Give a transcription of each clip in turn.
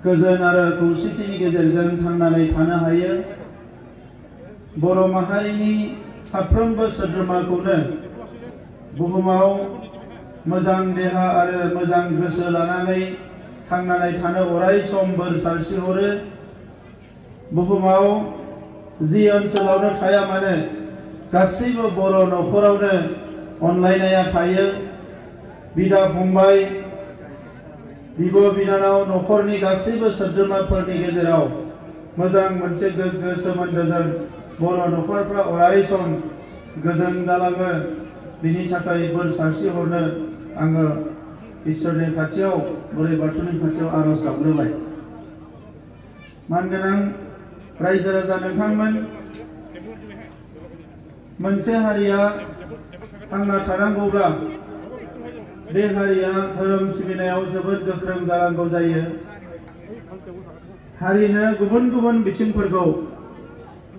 गोजोन आरो खौसेथिनि गेजेरजों थांनानै थानो हायो। बर' माहारिनि साफ्रोमबो सोद्रोमाखौनो बुहुमाव मोजां देहा आरो मोजां गोसो लानानै थांनानै थानो अराय सम बोर सारस्रिहरो। बुहुमाव जि ओनसोलावनो थाया मानो गासैबो बर' न'खरावनो अनलायनाया थायो। बिदा फंबाय, बिब' बिनानाव, न'खरनि गासैबो सोद्रोमाफोरनि गेजेराव मोजां मोनसे गोग्गो सोमोन्दोजों बर' न'खरफ्रा अराय सम गोजोन जालाङो। बिनि थाखाय बोर सारस्रिहरनो आङो इसोरनि खाथियाव, बोराइ बाथौनि खाथियाव आर'ज गाबग्रोबाय। मानगोनां रायजो राजा नोंथांमोन, मोनसे हारिया थांना थानांगौब्ला बे हारिया धोरोम सिबिनायाव जोबोद गोख्रों जानांगौ जायो। हारिनो गुबुन गुबुन बिथिंफोरखौ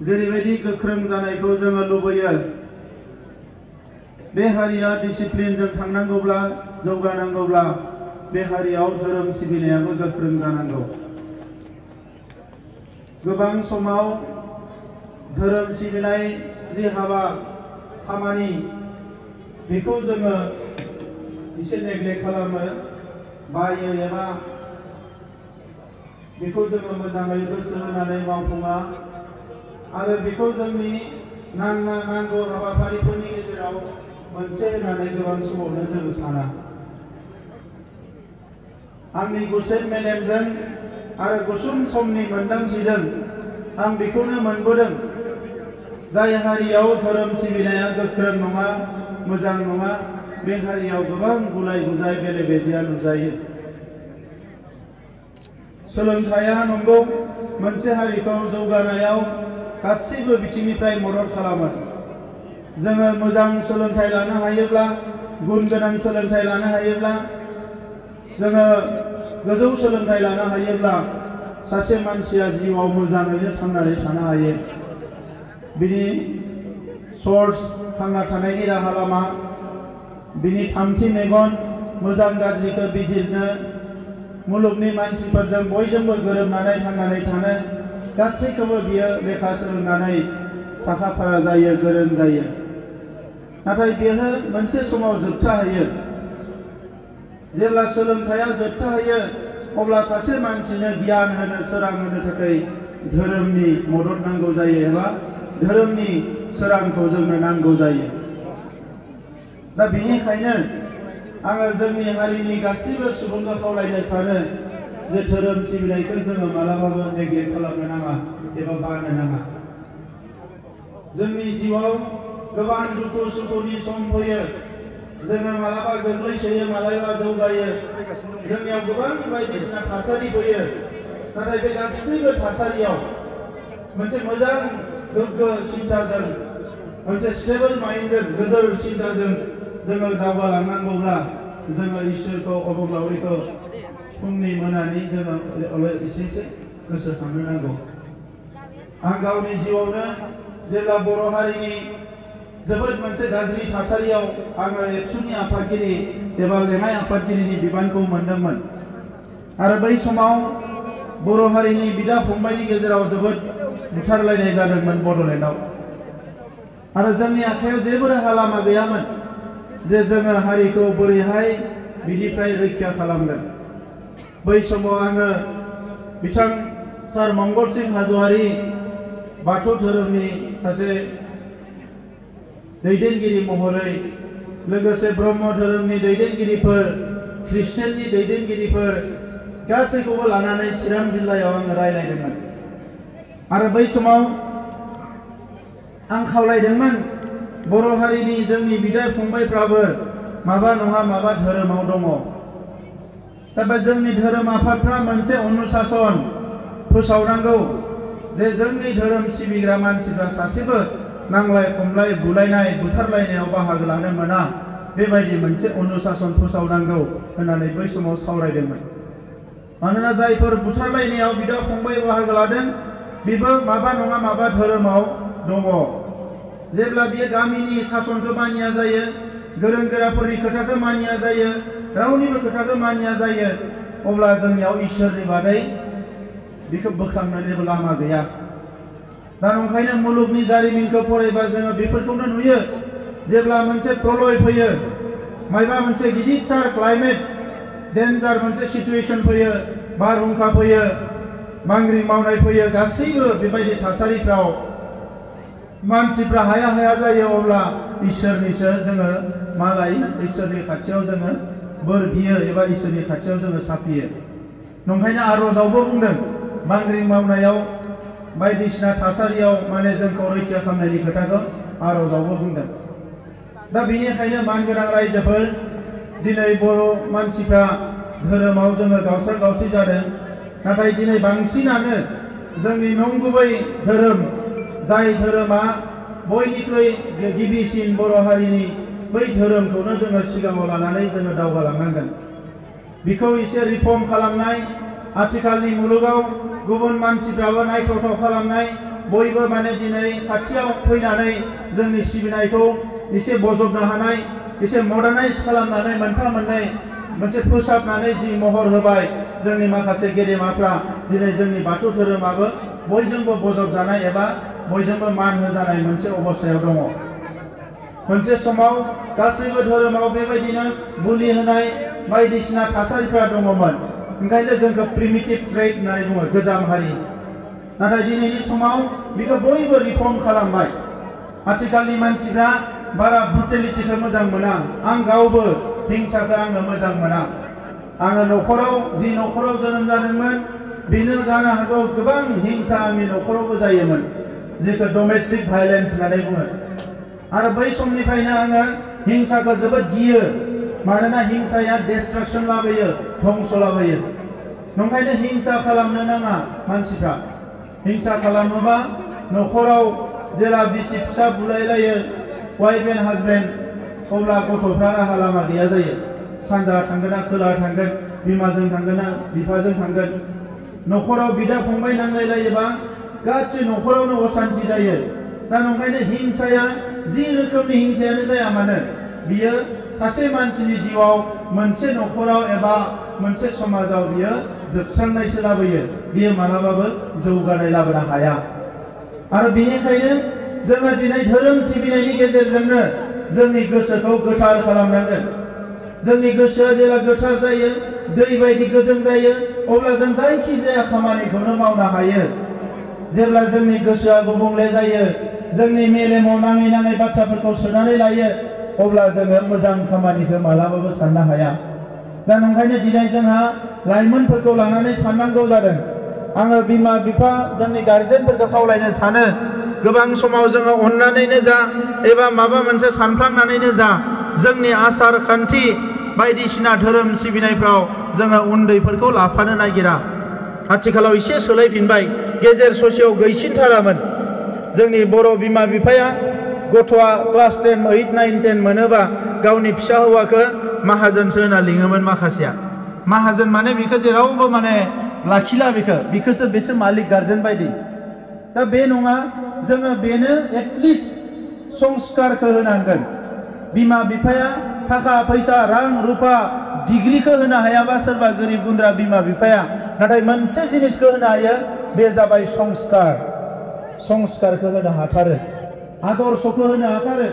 जेरैबायदि गोख्रों जानायखौ जोङो लुबैयो, बे हारिया डिसिप्लिनजों थांनांगौब्ला, जौगानांगौब्ला बे हारियाव धोरोम सिबिनायाबो गोख्रों जानांगौ। गोबां समाव धोरोम सिबिनाय जि हाबा खामानि, बेखौ जोङो एसे नेग्लेक्ट खालामो, बायो एबा बेखौ जोङो मोजाङै गोसो होनानै मावफुङा आरो बेखौ जोंनि नांगौ हाबाफारिफोरनि गेजेराव मोनसे होननानै गोबां समावनो जोङो साना। आंनि गुसेब मेलेमजों आरो गुसुं समनि मोनदांथिजों आं बेखौनो मोनबोदों, जाय हारियाव धोरोम सिबिनाया गोख्रों नङा, मोजां नङा, बे हारियाव गोबां गुलाय गुजाय बेले बेजेया नुजायो। सोलोंथाइया नंगौ मोनसे हारिखौ जौगानायाव गासैबो बिथिंनिफ्राय मदद खालामो। जोङो मोजां सोलोंथाइ लानो हायोब्ला, गुन गोनां सोलोंथाइ लानो हायोब्ला, जोङो गोजौ सोलोंथाइ लानो हायोब्ला सासे मानसिया जिउआव मोजाङैनो थांनानै थानो हायो। बिनि सर्स, थांना थानायनि राहा लामा, बिनि थामथि मेगन, मोजां गाज्रिखौ बिजिरनो, मुलुगनि मानसिफोरजों बयजोंबो गोरोबनानै थांनानै थानो, गासैखौबो बियो लेखा सोलोंनानै साखा फारा जायो, गोरों जायो। नाथाय बेयो मोनसे समाव जोबथाहैयो। जेब्ला सोलोंथाइया जोबथाहैयो, अब्ला सासे मानसिनो गियान होनो, सोरां होनो थाखाय धोरोमनि मदद नांगौ जायो एबा धोरोमनि सोरांखौ जोंनो नांगौ जायो। दा बेनिखायनो आङो जोंनि हारिनि गासैबो सुबुंखौ खावलायनो सानो जे धोरोम सिबिनायखौ जोङो मालाबाबो नेग्लेक्ट खालामनो नाङा एबा बानो नाङा। जोंनि जिउआव गोबां दुखु सुखुनि सम फैयो। जोङो मालाबा गोग्लैसोयो, मालाबा जौगायो। जोंनियाव गोबां बायदिसिना थासारि फैयो। नाथाय बे गासैबो थासारियाव मोनसे मोजां गोग्गो सिन्ताजों, मोनसे स्टेबल माइन्डजों, गोजोर सिन्ताजों जोङो दावगालांनांगौब्ला जोङो इसोरखौ, अबंलावरिखौ फुंनि मोनानि जोङो एसे एसे गोसोखांनो नांगौ। आं गावनि जिउआवनो जेब्ला बर' हारिनि जोबोद मोनसे गाज्रि थासारियाव आङो एबसुनि आफादगिरि एबा लेङाइ आफादगिरिनि बिबानखौ मोनदोंमोन आरो बै समाव बर' हारिनि बिदा फंबायनि गेजेराव जोबोद बुथारलायनाय जादोंमोन बड'लेण्डआव। आरो जोंनि आखायाव जेबो राहा लामा गैयामोन जे जोङो हारिखौ बोरैहाय बिनिफ्राय रैखा खालामगोन। बै समाव आङो बिथां सार मंगल सिं हाज'वारि, बाथौ धोरोमनि सासे दैदेनगिरि महरै, लोगोसे ब्रह्म धोरोमनि दैदेनगिरिफोर, ख्रिस्टियाननि दैदेनगिरिफोर गासैखौबो लानानै चिरां जिल्लायाव आङो रायज्लायदोंमोन। आरो बै समाव आं खावलायदोंमोन बर' हारिनि जोंनि बिदा फंबायफ्राबो माबा नङा माबा धोरोमाव दङ। दा बे जोंनि धोरोम आफादफ्रा मोनसे अनुशासन फोसावनांगौ जे जोंनि धोरोम सिबिग्रा मानसिफ्रा सासेबो नांलाय खमलाय, बुलायनाय, बुथारलायनायाव बाहागो लानो मोना, बेबायदि मोनसे अनुशासन फोसावनांगौ होननानै बै समाव सावरायदोंमोन। मानोना जायफोर बुथारलायनायाव बिदा फंबाय बाहागो लादों, बेबो माबा नङा माबा धोरोमाव दङ। जेब्ला बियो गामिनि सासनखौ मानिया जायो, गोरों गोराफोरनि खोथाखौ मानिया जायो, रावनिबो खोथाखौ मानिया जायो अब्ला जोंनियाव इसोरनि बादै बेखौ बोखांनोबो लामा गैया। दा ओंखायनो मुलुगनि जारिमिनखौ फरायबा जोङो बेफोरखौनो नुयो। जेब्ला मोनसे प्रलय फैयो, मायबा मोनसे गिदिरथार क्लाइमेट डेन्जार मोनसे सिचुएशन फैयो, बारहुंखा फैयो, बांग्रिं मावनाय फैयो, गासैबो बेबायदि थासारिफ्राव मानसिफ्रा हाया हाया जायो अब्ला इसोरनिसो जोङो मा लायो? इसोरनि खाथियाव जोङो बोर बियो एबा इसोरनि खाथियाव जोङो साफियो। नंखायनो आर'जावबो बुंदों बांग्रिं मावनायाव बायदिसिना थासारियाव माने जोंखौ रैखा खालामनायनि खोथाखौ आर'जावबो बुंदों। दा बेनिखायनो मानगोनां रायजोफोर, दिनै बर' मानसिफ्रा धोरोमाव जोङो गावस्रा गावस्रि जादों। नाथाय दिनै बांसिनानो जोंनि नंगुबै धोरोम, जाय धोरोमा बयनिख्रुइ गिबिसिन बर' हारिनि बै धोरोमखौनो जोङो सिगाङाव लानानै जोङो दावगालांनांगोन। बेखौ एसे रिफर्म खालामनाय, आथिखालनि मुलुगाव गुबुन मानसिफ्राबो नायथावथाव खालामनाय, बयबो माने दिनै खाथियाव फैनानै जोंनि सिबिनायखौ एसे बजबनो हानाय, एसे मडार्नाइज खालामनानै मोनफा मोननै मोनसे फोसाबनानै जि महर होबाय जोंनि माखासे गेदेमाफ्रा, दिनै जोंनि बाथौ धोरोमाबो बयजोंबो बजबजानाय एबा बयजोंबो मान होजानाय मोनसे अबस्थायाव दङ। मोनसे समाव गासैबो धोरोमाव बेबायदिनो बुलि होनाय बायदिसिना थासारिफ्रा दङमोन। ओंखायनो जोंखौ प्रिमिटिभ ट्रेड होननानै बुङो, गोजाम हारि। नाथाय दिनैनि समाव बेखौ बयबो रिफर्म खालामबाय। आथिखालनि मानसिफ्रा बारा ब्रुटेलिटिखौ मोजां मोना। आं गावबो हिंसाखौ आङो मोजां मोना। आङो न'खराव जि न'खराव जोनोम जादोंमोन बेनो जानो हागौ गोबां हिंसा आंनि न'खरावबो जायोमोन, जेखौ डमेस्टिक भायलेन्स होननानै बुङो। आरो बै समनिफ्रायनो आङो हिंसाखौ जोबोद गियो, मानोना हिंसाया डिस्ट्राक्शन लाबोयो, धंस लाबोयो। ओंखायनो हिंसा खालामनो नाङा मानसिफ्रा। हिंसा खालामोबा न'खराव जेला बिसि फिसा बुलायलायो, वाइफ एन्ड हाजबेन्ड, अब्ला गथ'फ्रा राहा लामा गैया जायो। सानजा थांगोन ना खोला थांगोन, बिमाजों थांगोन ना बिफाजों थांगोन। न'खराव बिदा फंबाय नांलायलायोबा गासै न'खरावनो असान्ति जायो। दा ओंखायनो हिंसाया जि रोखोमनि हिंसायानो जाया मानो, बियो सासे मानसिनि जिउआव, मोनसे न'खराव एबा मोनसे समाजाव बियो जोबस्रांनायसो लाबोयो। बियो मालाबाबो जौगानाय लाबोनो हाया। आरो बेनिखायनो जोङो दिनै धोरोम सिबिनायनि गेजेरजोंनो जोंनि गोसोखौ गोथार खालामनांगोन। जोंनि गोसोआ जेब्ला गोथार जायो, दै बायदि गोजों जायो, अब्ला जों जायखि जाया खामानिखौनो मावनो हायो। जेब्ला जोंनि गोसोआ गुबुंले जायो, जोंनि मेलेमाव नाङै नाङै बाथ्राफोरखौ सोनानै लायो, अब्ला जोङो मोजां खामानिखौ मालाबाबो साननो हाया। दा ओंखायनो दिनै जोंहा लाइमोनफोरखौ लानानै साननांगौ जादों। आङो बिमा बिफा, जोंनि गार्जेनफोरखौ खावलायनो सानो, गोबां समाव जोङो अननानैनो जा एबा माबा मोनसे सानफ्लांनानैनो जा, जोंनि आसार खान्थि बायदिसिना धोरोम सिबिनायफ्राव जोङो उन्दैफोरखौ लाफानो नागिरा। आथिखालाव एसे सोलायफिनबाय, गेजेर ससेयाव गैसिनथारामोन। जोंनि बर' बिमा बिफाया गथ'आ क्लास 10, 8, 9, 10 मोनोबा गावनि फिसा हौवाखौ माहाजोनसो होना लिङोमोन माखासेया। माहाजोन माने बेखौ जेरावबो माने लाखिला, बेखौसो बेसो मालिक गार्जेन बायदि। दा बे नङा, जोङो बेनो एटलिस्ट संस्कारखौ होनांगोन। बिमा बिफाया थाखा फैसा, रां रुफा, डिग्रीखौ होनो हायाबा सोरबा गोरिब गुन्द्रा बिमा बिफाया, नाथाय मोनसे जिनिसखौ होनो हायो, बे जाबाय संस्कार। संस्कारखौ होनो हाथारो, आदर्शखौ होनो हाथारो।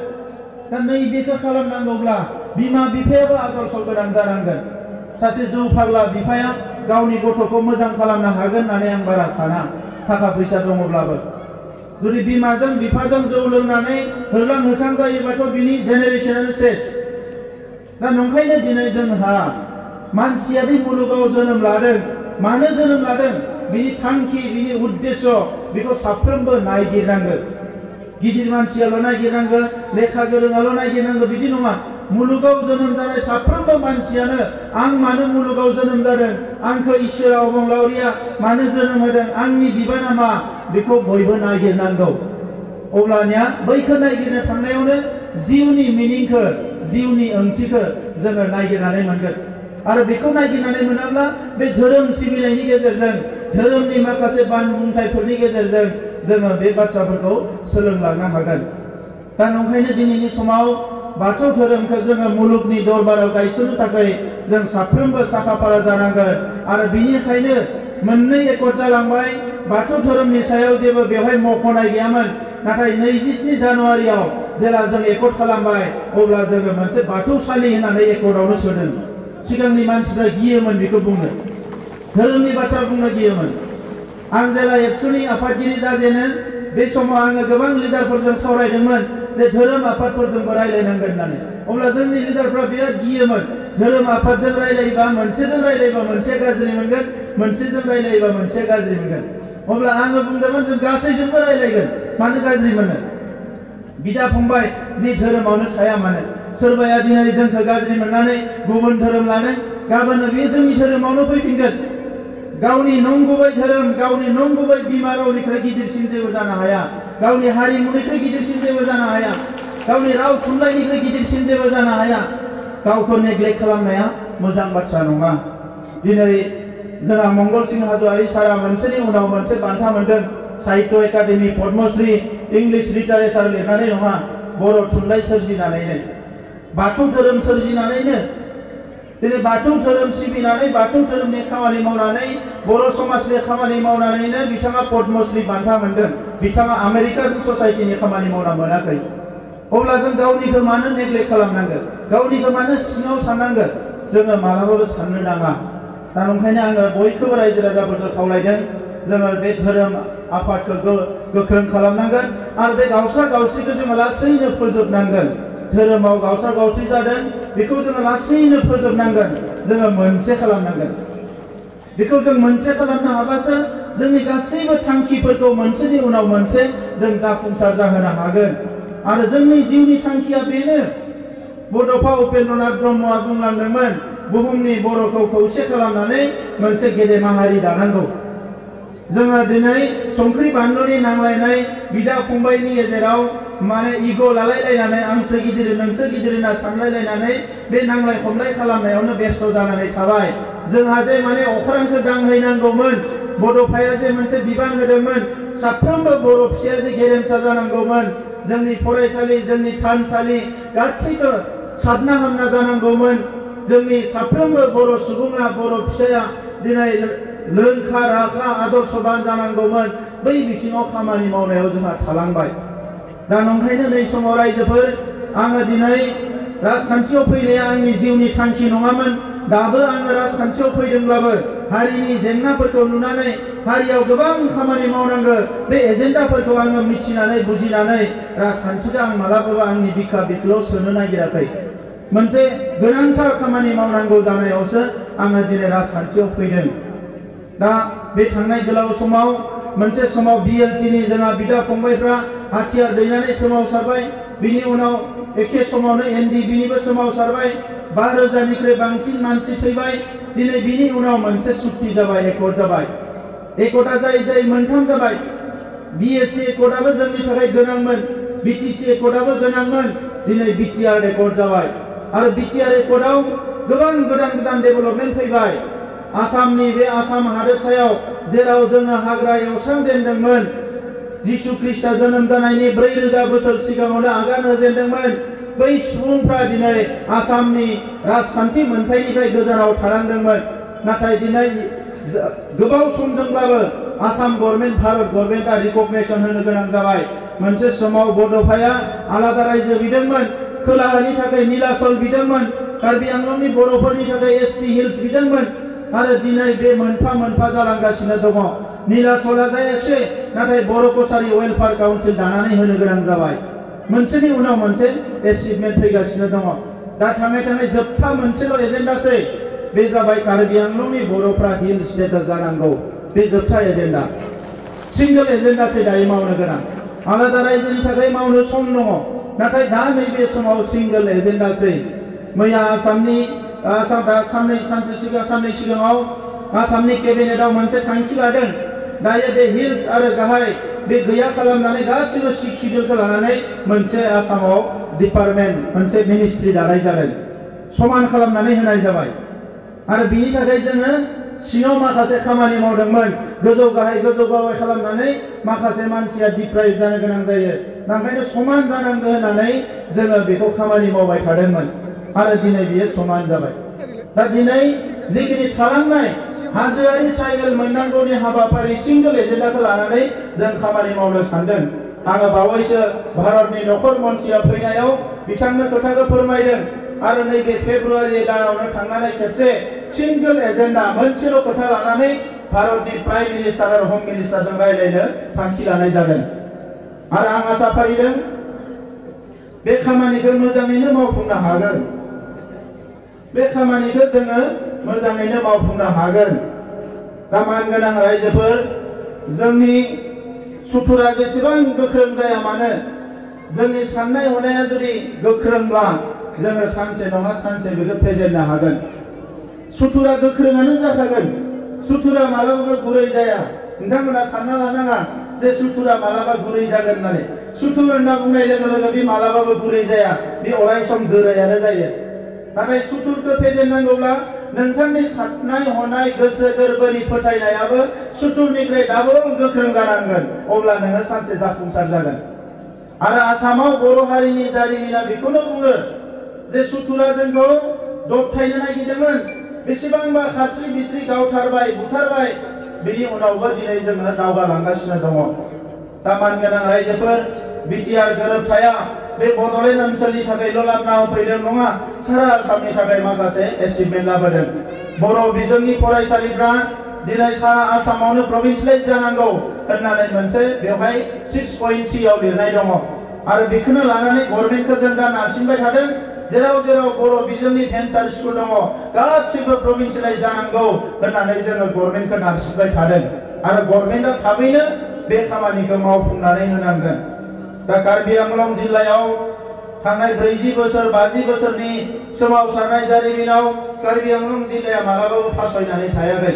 दा नैबेखौ खालामनांगौब्ला बिमा बिफायाबो आदर्श गोनां जानांगोन। सासे जौ फाग्ला बिफाया गावनि गथ'खौ मोजां खालामनो हागोन होननानै आं बारा साना, थाखा फैसा दङब्लाबो। जुदि बिमाजों बिफाजों जौ लोंनानै होरलां होथां जायोबाथ' बिनि जेनेरेशनानो सेस। दा नंखायनो दिनै जोंहा मानसिया बे मुलुगाव जोनोम लादों, मानो जोनोम लादों, बिनि थांखि, बिनि उद्देश्य, बेखौ साफ्रोमबो नायगिरनांगोन। गिदिर मानसियाल' नायगिरनांगौ, लेखा गोरोंआल' नायगिरनांगौ, बिदि नङा। मुलुगाव जोनोम जानाय साफ्रोमबो मानसियानो आं मानो मुलुगाव जोनोम जादों, आंखौ इसोरा अबंलावरिया मानो जोनोम होदों, आंनि बिबाना मा, बेखौ बयबो नागिरनांगौ। अब्लानिया बैखौ नागिरनो थांनायावनो जिउनि मिनिंखौ, जिउनि ओंथिखौ जोङो नागिरनानै मोनगोन। आरो बेखौ नागिरनानै मोनाब्ला बे धोरोम सिबिनायनि गेजेरजों, धोरोमनि माखासे बानबुंथायफोरनि गेजेरजों जोङो बे बाथ्राफोरखौ सोलोंलांनो हागोन। दा नंखायनो दिनैनि समाव बाथौ धोरोमखौ जोङो मुलुगनि दरबाराव गायसननो थाखाय जों साफ्रोमबो साखाफारा जानांगोन आरो बिनिखायनो मोननै एकट जालांबाय बाथौ धोरोमनि सायाव जेबो बेवहाय मख'नाय गैयामोन नाथाय 27 जानुवारियाव जेला जों एकट खालामबाय अब्ला जोङो मोनसे बाथौसालि होननानै एकटआवनो सोदों सिगांनि मानसिफ्रा गियोमोन बेखौ बुंनो धोरोमनि बाथ्रा बुंनो गियोमोन आं जेला एबसुनि आफादगिरि जाजेनो बे समाव आङो गोबां लिडारफोरजों सावरायदोंमोन जे धोरोम आफादफोरजोंबो रायलायनांगोन होननानै अब्ला जोंनि लिडारफ्रा बिराद गियोमोन धोरोम आफादजों रायलायोबा मोनसेजों रायलायोबा मोनसे गाज्रि मोनगोन मोनसेजों रायलायोबा मोनसे गाज्रि मोनगोन अब्ला आङो बुंदोंमोन जों गासैजोंबो रायलायगोन मानो गाज्रि मोनो बिदा फंबाय जि धोरोमावनो थाया मानो सोरबाया दिनै जोंखौ गाज्रि मोननानै गुबुन धोरोम लानो गाबोननो बे जोंनि धोरोमावनो फैफिनगोन गावनि नंगुबै धोरोम गावनि नंगुबै बिमा रावनिख्रुइ गिदिरसिन जेबो जानो हाया गावनि हारिमुनिख्रुइ गिदिरसिन जेबो जानो हाया गावनि राव थुनलाइनिख्रुइ गिदिरसिन जेबो जानो हाया गावखौ नेग्लेक्ट खालामनाया मोजां बाथ्रा नङा दिनै जोंहा मंगल सिंह हाज'वारि सारा मोनसेनि उनाव मोनसे बान्था मोनदों साहित्य एकाडेमि पद्मश्री इंलिश लिटारेचार लिरनानै नङा बर' थुनलाइ सोरजिनानैनो बाथौ धोरोम सोरजिनानैनो दिनै बाथौ धोरोम सिबिनानै बाथौ धोरोमनि खामानि मावनानै बर' समाजनि खामानि मावनानैनो बिथाङा पद्मश्री बान्था मोनदों बिथाङा आमेरिकान ससाइटिनि खामानि मावना मोनाखै अब्ला जों गावनिखौ मानो नेग्लेक्ट खालामनांगोन गावनिखौ मानो सिङाव साननांगोन जोङो मालाबाबो साननो नाङा दा ओंखायनो आङो बयखौबो रायजो राजाफोरखौ खावलायदों जोङो बे धोरोम आफादखौ गोख्रों खालामनांगोन आरो बे गावस्रा गावस्रिखौ जोङो लासैनो फोजोबनांगोन धोरोमाव गावस्रा गावस्रि जादों बेखौ जोङो लासैनो फोजोबनांगोन जोङो मोनसे खालामनांगोन बेखौ जों मोनसे खालामनो हाबासो जोंनि गासैबो थांखिफोरखौ मोनसेनि उनाव मोनसे जों जाफुंसार जाहोनो हागोन आरो जोंनि जिउनि थांखिया बेनो बड'फा उपेन्द्रनाथ ब्रह्मआ बुंलांदोंमोन बुहुमनि बर'खौ खौसे खालामनानै मोनसे गेदेमा हारि दानांगौ जोङो दिनै संख्रि बानलुनि नांलायनाय बिदा फंबायनि गेजेराव माने इग' लालायलायनानै आंसो गिदिर नोंसो गिदिर होनना सानलायलायनानै बे नांलाय खमलाय खालामनायावनो बेस्थ' जानानै थाबाय जोंहा जे माने अख्रांखौ दांहैनांगौमोन बड'फाया जे मोनसे बिबान होदोंमोन साफ्रोमबो बर' फिसाया जे गेरेमसा जानांगौमोन जोंनि फरायसालि जोंनि थानसालि गासैबो साबना हामना जानांगौमोन जोंनि साफ्रोमबो बर' सुबुङा बर' फिसाया दिनै लोंखा राखा आदर्शबान जानांगौमोन बै बिथिङाव खामानि मावनायाव जोंहा थालांबाय दा नंखायनो नै समाव रायजोफोर आङो दिनै राजखान्थियाव फैनाया आंनि जिउनि थांखि नङामोन दाबो आङो राजखान्थियाव फैदोंब्लाबो हारिनि जेंनाफोरखौ नुनानै हारियाव गोबां खामानि मावनांगौ बे एजेन्डाफोरखौ आङो मिथिनानै बुजिनानै राजखान्थिखौ आं मालाबाबो आंनि बिखा बिख्लोआव सोनो नागिराखै मोनसे गोनांथार खामानि मावनांगौ जानायावसो आङो दिनै राजखान्थियाव फैदों दा बे थांनाय गोलाव समाव मोनसे समाव बिएलटिनि जोंहा बिदा फंबायफ्रा हाथियार दैनानै सोमावसारबाय बिनि उनाव एखे समावनो एनडिबिनिबो सोमावसारबाय 5,000निख्रुइ बांसिन मानसि थैबाय दिनै बिनि उनाव मोनसे सुक्ति जाबाय एकट जाबाय एकटआ जाय मोनथाम जाबाय बिएससि एकटआबो जोंनि थाखाय गोनांमोन बिटिसि एकटआबो गोनांमोन दिनै बिटिआर एकट जाबाय आरो बिटिआर एकटआव गोबां गोदान डेभेलपमेन्ट फैबाय आसामनि बे आसाम हादोरसायाव जेराव जोङो हाग्रा एवस्रांजेनदोंमोन जिसु ख्रिस्टआ जोनोम जानायनि 4,000 बोसोर सिगाङावनो आगान होजेनदोंमोन बै सुबुंफ्रा दिनै आसामनि राजखान्थि मोनथायनिफ्राय गोजानाव थानांदोंमोन नाथाय दिनै गोबाव समजोंब्लाबो आसाम गभर्नमेन्ट भारत गभर्नमेन्टआ रिकगनाइसन होनो गोनां जाबाय मोनसे समाव बड'फाया आलादा रायजो बिदोंमोन खोलाहानि थाखाय नीलाचल बिदोंमोन कार्बि आंलंनि बर'फोरनि थाखाय एसटि हिल्स बिदोंमोन आरो दिनै बे मोनफा मोनफा जालांगासिनो दङ नीलाचलआ जायाखै नाथाय बर' कसारि वेलफेयार काउन्सिल दानानै होनो गोनां जाबाय मोनसेनि उनाव मोनसे एचिभमेन्ट फैगासिनो दङ दा थाङै जोबथा मोनसेल' एजेन्डासै बे जाबाय कार्बि आंलंनि बर'फ्रा हिल स्टेटास जानांगौ बे जोबथा एजेन्डा सिंगल एजेन्डासै दायो मावनो गोनां आलादा रायजोनि थाखाय मावनो सम दङ नाथाय दा नैबे समाव सिंगल एजेन्डासै मैया आसामनि साननै सिगाङाव आसामनि केबिनेटआव मोनसे थांखि लादों दायो बे हिल्स आरो गाहाय बे गैया खालामनानै गासिबो शिडिउलखौ लानानै मोनसे आसामाव डिपार्टमेन्ट मोनसे मिनिस्ट्रि दानाय जादों समान खालामनानै होनाय जाबाय आरो बिनि थाखाय जोङो सिङाव माखासे खामानि मावदोंमोन गोजौ गाहाय खालामनानै माखासे मानसिया डिप्राइभ जानो गोनां जायो ओंखायनो समान जानांगौ होननानै जोङो बेखौ खामानि मावबाय थादोंमोन आरो दिनै बियो समान जाबाय दा दिनै जिखिनि थालांनाय हाजोआरि ट्राइबेल मोननांगौनि हाबाफारि सिंगल एजेन्डाखौ लानानै जों खामानि मावनो सानदों आङो बावैसो भारतनि नखर मन्थ्रिया फैनायाव बिथांनो खोथाखौ फोरमायदों आरो नैबे फेब्रुवारि दानावनो थांनानै खेबसे सिंगल एजेन्डा मोनसेल' खोथा लानानै भारतनि प्राइम मिनिस्टार आरो हम मिनिस्टारजों रायज्लायनो थांखि लानाय जादों आरो आं आसा फारिदों बे खामानिखौ मोजाङैनो मावफुंनो हागोन बे खामानिखौ जोङो मोजाङैनो मावफुंनो हागोन दा मानगोनां रायजोफोर जोंनि सुथुरा जेसेबां गोख्रों जाया मानो जोंनि साननाय हनाया जुदि गोख्रोंब्ला जोङो सानसे नङा सानसे बेखौ फेजेननो हागोन सुथुरा गोख्रोङानो जाखागोन सुथुरा मालाबाबो गुरै जाया नोंथांमोना सानना लानाङा जे सुथुरा मालाबा गुरै जागोन होननानै सुथुर होनना बुंनाय लोगो लोगो बे मालाबाबो गुरै जाया बे अरायसम गोरायानो जायो नाथाय सुथुरखौ फेजेननांगौब्ला नोंथांनि साननाय हनाय गोसो गोरबोनि फोथायनायाबो सुथुरनिफ्राय डाबल गोख्रों जानांगोन अब्ला नोङो सानसे जाफुंसार जागोन आरो आसामाव बर' हारिनि जारिमिना बेखौनो बुङो जे सुथुरा जोंखौ दबथायनो नागिरदोंमोन बेसेबांबा खास्रि बिस्रि गावथारबाय बुथारबाय बेनि उनावबो दिनै जोङो दावगालांगासिनो दङ दा मानगोनां रायजोफोर बिटिआर गोरोबथाया बे बड'लेण्ड ओनसोलनि थाखायल' लाबना होफैदों नङा सारा आसामनि थाखाय माखासे एचिभमेन्ट लाबोदों बर' बिजोंनि फरायसालिफ्रा दिनै सारा आसामावनो प्रभिन्सियेलाइज जानांगौ होननानै मोनसे बेवहाय 6.3 आव लिरनाय दङ आरो बेखौनो लानानै गभर्नमेन्टखौ जों दा नारसिनबाय थादों जेराव जेराव बर' बिजोंनि भेन्सार स्कुल दङ गासिबो प्रभिन्सियेलाइज जानांगौ होननानै जोङो गभर्नमेन्टखौ नारसिनबाय थादों आरो गभर्नमेन्टआ थाबैनो बे खामानिखौ मावफुंनानै होनांगोन दा कार्बि आंलं जिल्लायाव थांनाय 40 बोसोर 50 बोसोरनि सोमावसारनाय जारिमिनाव कार्बि आंलं जिल्लाया मालाबाबो फासयनानै थायाखै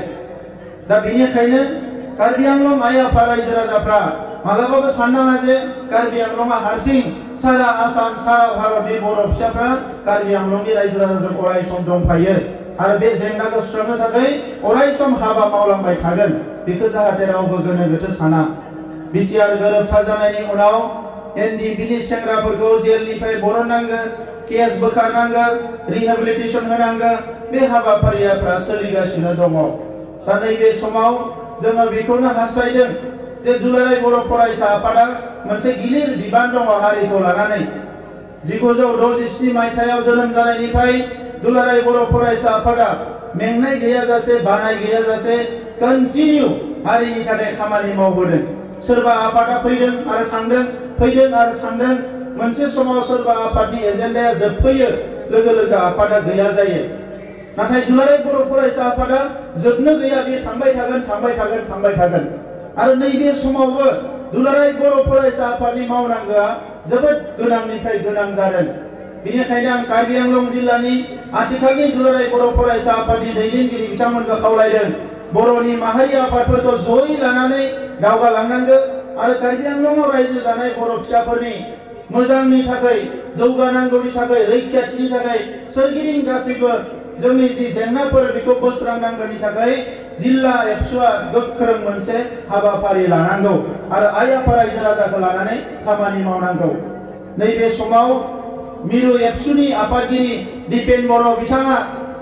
दा बेनिखायनो कार्बि आंलं आइ आफा रायजो राजाफ्रा मालाबाबो साननाङा जे कार्बि आंलंआ हारसिं सारा आसाम सारा भारतनि बर' फिसाफ्रा कार्बि आंलंनि रायजो राजाजों अरायसम दंफायो आरो बे जेंनाखौ सुस्रांनो थाखाय अरायसम हाबा मावलांबाय थागोन बेखौ जाहाथे रावबो गोनो गोथो साना बिटिआर गोरोबथा जानायनि उनाव एनडिपिनि सेंग्राफोरखौ जेलनिफ्राय बरननांगोन केस बोखारनांगोन रिहेबिलिटेसन होनांगोन बे हाबाफारिफ्रा सोलिगासिनो दङ दा नैबे समाव जोङो बेखौनो हास्थायदों जे दुलाराय बर' फरायसा आफादा मोनसे गिलिर बिबान दङ हारिखौ लानानै 1967 मायथाइयाव जोनोम जानायनिफ्राय दुलाराय बर' फरायसा आफादा मेंनाय गैयाजासे बानाय गैयाजासे कन्टिनिउ हारिनि थाखाय खामानि मावबोदों सोरबा आफादा फैदों आरो थांदों मोनसे समाव सोरबा आफादनि एजेन्डाया जोबफैयो लोगो लोगो आफादा गैया जायो नाथाय दुलाराय बर' फरायसा आफादा जोबनो गैया बे थांबाय थागोन आरो नैबे समावबो दुलाराय बर' फरायसा आफादनि मावनांगौआ जोबोद गोनांनिफ्राय गोनां जादों बेनिखायनो आं कार्बि आंलं जिल्लानि आथिखालनि दुलाराय बर' फरायसा आफादनि दैदेनगिरि बिथांमोनखौ खावलायदों बर'नि माहारि आफादफोरखौ जयै लानानै दावगालांनांगौ आरो कार्बि आंलंआव रायजो जानाय बर' फिसाफोरनि मोजांनि थाखाय जौगानांगौनि थाखाय रैखाथिनि थाखाय सोरगिदिं गासैबो जोंनि जि जेंनाफोर बेखौ बोस्रांनांगौनि थाखाय जिल्ला एबसुआ गोख्रों मोनसे हाबाफारि लानांगौ आरो आइ आफा रायजो राजाखौ लानानै खामानि मावनांगौ नैबे समाव मिरु एबसुनि आफादगिरि दिपेन बर' बिथाङा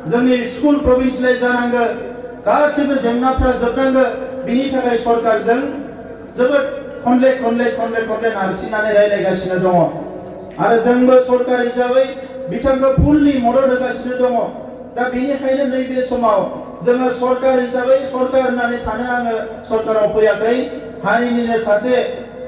जोंनि स्कुल प्रभिन्सियेलाइज जानांगौ गासैबो जेंनाफ्रा जोबनांगौ बिनि थाखाय सरकारजों जोबोद खनले नारसिननानै रायलायगासिनो दङ आरो जोंबो सरकार हिसाबै बिथांखौ फुल्लि मदद होगासिनो दङ दा बेनिखायनो नैबे समाव जोङो सरकार हिसाबै सरकार होननानै थानो आङो सरकाराव फैयाखै हारिनिनो सासे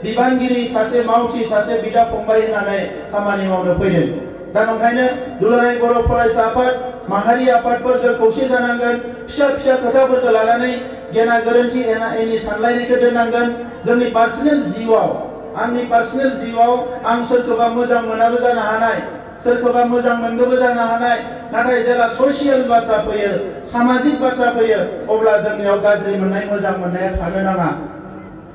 बिबानगिरि सासे मावथि सासे बिदा फंबाय होननानै खामानि मावनो फैदों दा ओंखायनो दुलाराय बर' फरायसा आफाद माहारि आफादफोरजों खौसे जानांगोन फिसा खोथाफोरखौ लानानै गेना गोरोन्थि एना एनि सानलायनायखौ दोननांगोन जोंनि पार्सनेल जिउआव आंनि पार्सनेल जिउआव आं सोरखौबा मोजां मोनाबो जानो हानाय सोरखौबा मोजां मोनबो जानो हानाय नाथाय जेला ससियेल बाथ्रा फैयो सामाजिक बाथ्रा फैयो अब्ला जोंनियाव गाज्रि मोननाय मोजां मोननाया थानो नाङा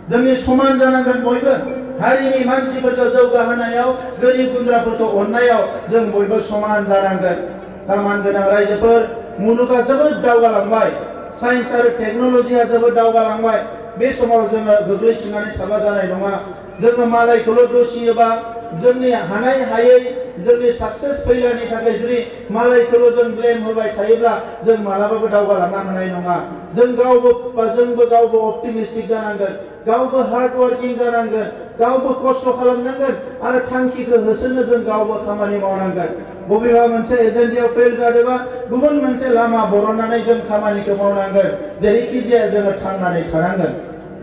जोंनि समान जानांगोन बयबो हारिनि मानसिफोरखौ जौगाहोनायाव गोरिब गुन्द्राफोरखौ अननायाव जों बयबो समान जानांगोन दा मानगोनां रायजोफोर मुलुगा जोबोद दावगालांबाय साइन्स आरो टेक्न'लजिया जोबोद दावगालांबाय बे समाव जोङो गोग्लैसोनानै थाबा जानाय नङा जोङो मालायखौल' दुसियोबा जोंनि हानाय हायै जोंनि साक्सेस फैलानि थाखाय जुदि मालायखौल' जों ब्लेम होबाय थायोब्ला जों मालाबाबो दावगालांनो हानाय नङा जोंबो गावबो अप्टिमिस्टिक जानांगोन गावबो हार्ड वर्किं जानांगोन गावबो खस्थ' खालामनांगोन आरो थांखिखौ होसोनो जों गावबो खामानि मावनांगोन बबेबा मोनसे एजेन्डायाव फेल जादोंबा गुबुन मोनसे लामा बरननानै जों खामानिखौ मावनांगोन जेरैखि जाया जोङो थांनानै थानांगोन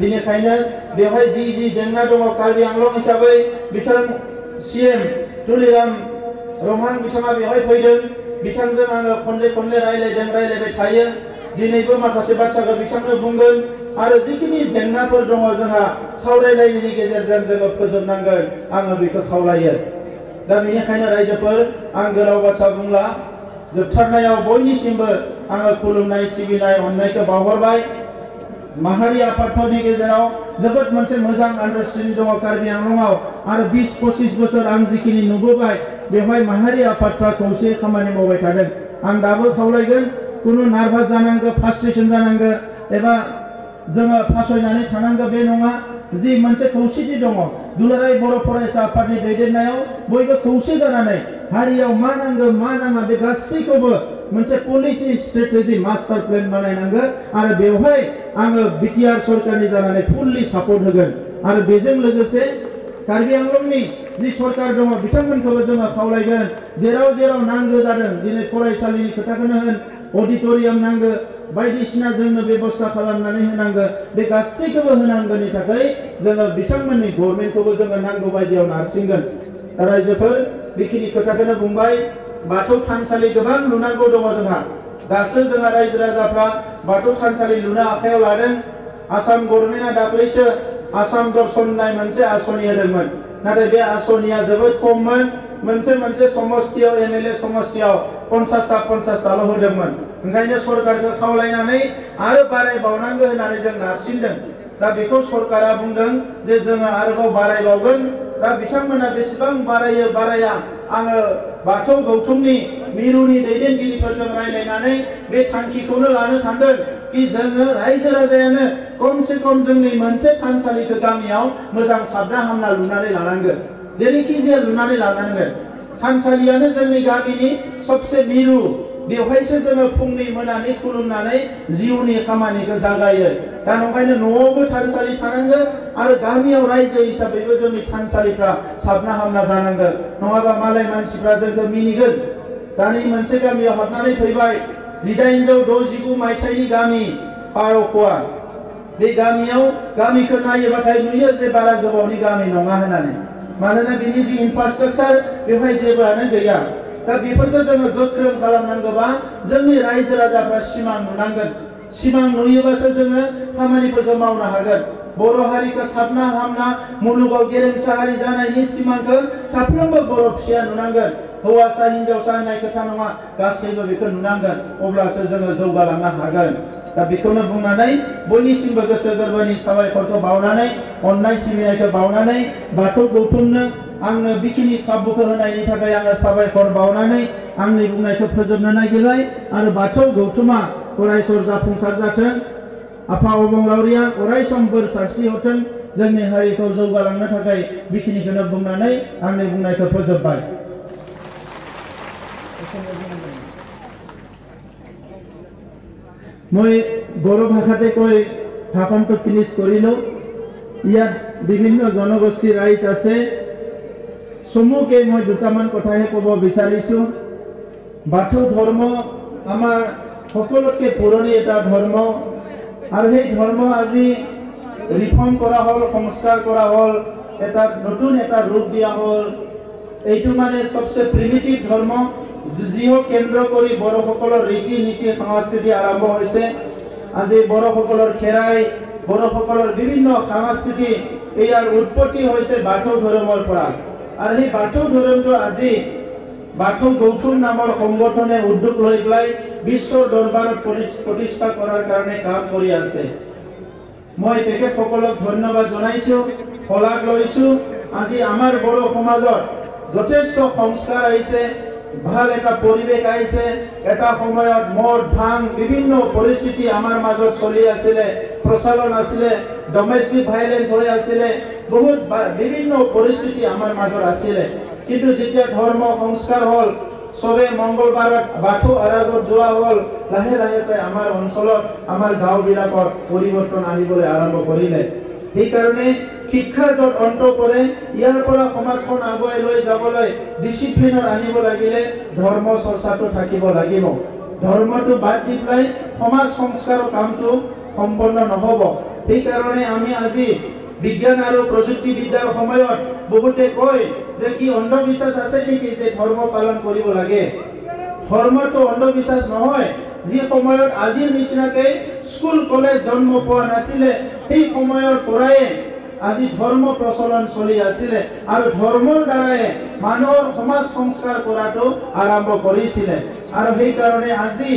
बेनिखायनो बेवहाय जि जेंना दङ कार्बि आंलं हिसाबै बिथां सीएम तुलिराम रमहां बिथाङा बेवहाय फैदों बिथांजों आङो खनले रायलायबाय थायो दिनैबो माखासे बाथ्राखौ बिथांनो बुंगोन आरो जिखिनि जेंनाफोर दङ जोंहा सावरायलायनायनि गेजेरजों जोङो फोजोबनांगोन आङो बेखौ खावलायो दा बेनिखायनो रायजोफोर आं गोलाव बाथ्रा बुंला जोबथारनायाव बयनिसिमबो आङो खुलुमनाय सिबिनाय अननायखौ बावहरबाय माहारि आफादफोरनि गेजेराव जोबोद मोनसे मोजां आन्डारस्टेन्डिं दङ कार्बि आंलंआव आरो 20-25 बोसोर आं जिखिनि नुबोबाय बेवहाय माहारि आफादफ्रा खौसे खामानि मावबाय थादों आं दाबो खावलायगोन कुनु नार्भास जानांगौ फ्रास्ट्रेसन जानांगौ एबा जोङो फासयनानै थानांगौ बे नङा जि मोनसे खौसेथि दङ दुलाराय बर' फरायसा आफादनि दैदेननायाव बयबो खौसे जानानै हारियाव मा नांगौ मा नाङा बे गासैखौबो मोनसे पलिसि स्ट्रेटेजि मास्टार प्लेन बानायनांगौ आरो बेवहाय आङो बिटिआर सरकारनि जानानै फुल्लि सापर्ट होगोन आरो बेजों लोगोसे कार्बि आंलंनि जि सरकार दङ बिथांमोनखौबो जोङो खावलायगोन जेराव नांगौ जादों दिनै फरायसालिनि खोथाखौनो होन अडिटोरियाम नांगौ बायदिसिना जोंनो बेबस्था खालामनानै होनांगौ बे गासैखौबो होनांगौनि थाखाय जोङो बिथांमोननि गभर्नमेन्टखौबो जोङो नांगौ बायदियाव नारसिनगोन रायजोफोर बेखिनि खोथाखौनो बुंबाय बाथौ थानसालि गोबां लुनांगौ दङ जोंहा दासो जोंहा रायजो राजाफ्रा बाथौ थानसालि लुनो आखायाव लादों आसाम गभर्नमेन्टआ दाख्लैसो आसाम दर्शन होननाय मोनसे आसनि होदोंमोन नाथाय बे आसनिया जोबोद खममोन मोनसे समस्तियाव एमएलए समस्तियाव 50टाल' होदोंमोन ओंखायनो सरकारखौ खावलायनानै आरो बारायबावनांगौ होननानै जों नारसिनदों दा बेखौ सरकारा बुंदों जे जोङो आरोबाव बारायबावगोन दा बिथांमोना बेसेबां बाराया आङो बाथौ गौथुमनि मिरुनि दैदेनगिरिफोरजों रायलायनानै बे थांखिखौनो लानो सानदों कि जोङो रायजो राजायानो खमसे खम जोंनि मोनसे थानसालिखौ गामियाव मोजां साबना हामना लुनानै लानांगोन जेरैखि जाया लुनानै लानांगोन थानसालियानो जोंनि गामिनि सबसे मिरु बेवहायसो जोङो फुंनि मोनानि खुलुमनानै जिउनि खामानिखौ जागायो दा ओंखायनो न'आवबो थानसालि थानांगोन आरो गामियाव रायजो हिसाबैबो जोंनि थानसालिफ्रा साबना हामना जानांगोन नङाबा मालाय मानसिफ्रा जोंखौ मिनिगोन दानि मोनसे गामियाव हाबनानै फैबाय 1869 मायथाइनि गामि पारख'वा बे गामियाव गामिखौ नायोबाथाय नुयो जे बारा गोबावनि गामि नङा होननानै मानोना बिनि जि इनफ्रास्ट्राक्चार बेवहाय जेबोआनो गैया दा बेफोरखौ जोङो गोख्रों खालामनांगौबा जोंनि रायजो राजाफ्रा सिमां नुनांगोन सिमां नुयोबासो जोङो खामानिफोरखौ मावनो हागोन बर' हारिखौ साबना हामना मुलुगाव गेरेमसा हारि जानायनि सिमांखौ साफ्रोमबो बर' फिसाया नुनांगोन हौवासा हिनजावसा होननाय खोथा नङा गासैबो बेखौ नुनांगोन अब्लासो जोङो जौगालांनो हागोन दा बेखौनो बुंनानै बयनिसिमबो गोसो गोरबोनि साबायखरखौ बावनानै अननाय सिबिनायखौ बावनानै बाथौ गौथुमनो आंनो बेखिनि खाबुखौ होनायनि थाखाय आङो साबायखर बावनानै आंनि बुंनायखौ फोजोबनो नागिरबाय आरो बाथौ गौथुमा अरायसर जाफुंसार जाथों आफा अबंलावरिया अरायसम बोर सारस्रि हरथों जोंनि हारिखौ जौगालांनो थाखाय बेखिनिखौनो बुंनानै आंनि बुंनायखौ फोजोबबाय মই বড়ো ভাষাতে কৈ ভাষণটো ফিনিশ কৰিলোঁ ইয়াত বিভিন্ন জনগোষ্ঠীৰ ৰাইজ আছে চমুকে মই দুটামান কথাহে ক'ব বিচাৰিছোঁ বাথৌ ধৰ্ম আমাৰ সকলোতকৈ পুৰণি এটা ধৰ্ম আৰু সেই ধৰ্ম আজি ৰিফৰ্ম কৰা হ'ল সংস্কাৰ কৰা হ'ল এটা নতুন এটা ৰূপ দিয়া হ'ল এইটো মানে সবচে প্ৰিমিটিভ ধৰ্ম जिहो केन्द्र करी बड़ोসকলৰ रीति नीति संस्कृति आरम्भ হৈছে আজি বড়োসকলৰ খেৰাই বড়োসকলৰ বিভিন্ন সংস্কৃতি ইয়াৰ উৎপত্তি হৈছে বাথৌ ধৰ্মৰ পৰা আৰু এই বাথৌ ধৰ্মটো আজি বাথৌ গৌথুম নামৰ সংগঠনে উদ্যোগ লৈ পেলাই বিশ্ব দৰবাৰত প্ৰতিষ্ঠা কৰাৰ কাৰণে কাম কৰি আছে মই তেখেতসকলক ধন্যবাদ জনাইছোঁ শলাগ লৈছোঁ আজি আমাৰ বড়ো সমাজত যথেষ্ট সংস্কাৰ আহিছে ভাল এটা পৰিৱেশ আহিছে এটা সময়ত মদ ভাং বিভিন্ন পৰিস্থিতি আমাৰ মাজত চলি আছিলে প্ৰচলন আছিলে ডমেষ্টিক ভাইলেন্স হৈ আছিলে বহুত বিভিন্ন পৰিস্থিতি আমাৰ মাজত আছিলে কিন্তু যেতিয়া ধৰ্ম সংস্কাৰ হ'ল সবে মঙ্গলবাৰত বাথৌ আৰাধনাত যোৱা হ'ল লাহে লাহে আমাৰ অঞ্চলত আমাৰ গাঁওবিলাকৰ পৰিৱৰ্তন আহিবলৈ আৰম্ভ কৰিলে সেইকাৰণে শিক্ষা য'ত অন্ত পৰে ইয়াৰ পৰা সমাজখন আগুৱাই লৈ যাবলৈ ডিচিপ্লিনত আনিব লাগিলে ধৰ্ম চৰ্চাটো থাকিব লাগিব ধৰ্মটো বাদ দি পেলাই সমাজ সংস্কাৰৰ কামটো সম্পন্ন নহ'ব সেইকাৰণে আমি আজি বিজ্ঞান আৰু প্ৰযুক্তিবিদ্যাৰ সময়ত বহুতে কয় যে কি অন্ধবিশ্বাস আছে নেকি যে ধৰ্ম পালন কৰিব লাগে ধৰ্মটো অন্ধবিশ্বাস নহয় যি সময়ত আজিৰ নিচিনাকে স্কুল কলেজ জন্ম পোৱা নাছিলে সেই সময়ৰ পৰাই আজি ধৰ্ম প্ৰচলন চলি আছিলে আৰু ধৰ্মৰ দ্বাৰাই মানুহৰ সমাজ সংস্কাৰ কৰাটো আৰম্ভ কৰিছিলে আৰু সেই কাৰণে আজি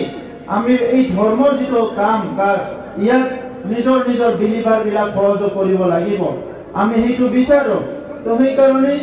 আমি এই ধৰ্মৰ যিটো কাম কাজ ইয়াক নিজৰ নিজৰ বিলিভাৰ বিলাক সহযোগ কৰিব লাগিব আমি সেইটো বিচাৰো তো সেই কাৰণে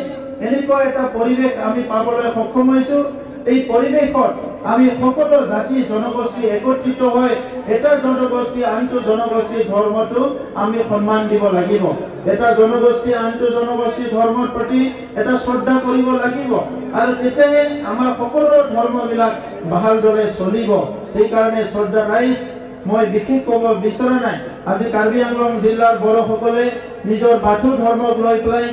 এনেকুৱা এটা পৰিৱেশ আমি পাবলৈ সক্ষম হৈছো এই পৰিৱেশত আমি সকলো জাতি জনগোষ্ঠী একত্ৰিত হৈ এটা জনগোষ্ঠী আনটো জনগোষ্ঠীৰ ধৰ্মটো আমি সন্মান দিব লাগিব এটা জনগোষ্ঠী আনটো জনগোষ্ঠীৰ ধৰ্মৰ প্ৰতি এটা শ্ৰদ্ধা কৰিব লাগিব আৰু তেতিয়াহে আমাৰ সকলো ধৰ্মবিলাক ভালদৰে চলিব সেইকাৰণে শ্ৰদ্ধা ৰাইজ মই বিশেষ ক'ব বিচৰা নাই আজি কাৰ্বি আংলং জিলাৰ বড়োসকলে নিজৰ বাথৌ ধৰ্মক লৈ পেলাই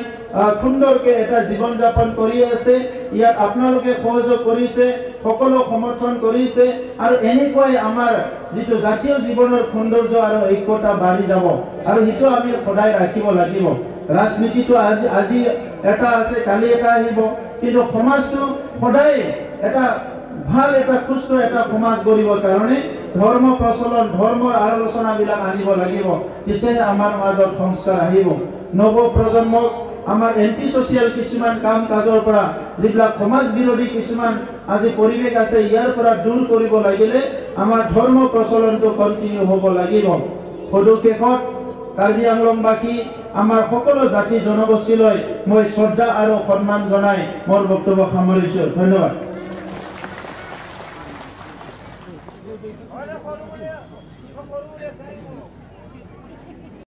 সুন্দৰকে এটা জীৱন যাপন কৰি আছে ইয়াত আপোনালোকে সহযোগ কৰিছে সকলো সমৰ্থন কৰিছে আৰু এনেকৈ আমাৰ যিটো জাতীয় জীৱনৰ সৌন্দৰ্য আৰু ঐক্যতা বাঢ়ি যাব আৰু সেইটো আমি সদায় ৰাখিব লাগিব ৰাজনীতিটো আজি এটা আছে কালি এটা আহিব কিন্তু সমাজটো সদায় এটা ভাল এটা সুস্থ এটা সমাজ গঢ়িবৰ কাৰণে ধৰ্ম প্ৰচলন ধৰ্মৰ আলোচনাবিলাক আনিব লাগিব তেতিয়াহে আমাৰ মাজত সংস্কাৰ আহিব নৱ প্ৰজন্মক আমাৰ এন্টি সোশিয়াল কিছুমান কাম কাজৰ পৰা যিবিলাক সমাজ বিৰোধী কিছুমান আজি পৰিৱেশ আছে ইয়াৰ পৰা দূৰ কৰিব লাগিলে আমাৰ ধৰ্ম প্ৰচলনটো কন্টিনিউ হ'ব লাগিব সদুশেষত কাৰ্বি আংলংবাসী আমাৰ সকলো জাতি জনগোষ্ঠীলৈ মই শ্ৰদ্ধা আৰু সন্মান জনাই মোৰ বক্তব্য সামৰিছো ধন্যবাদ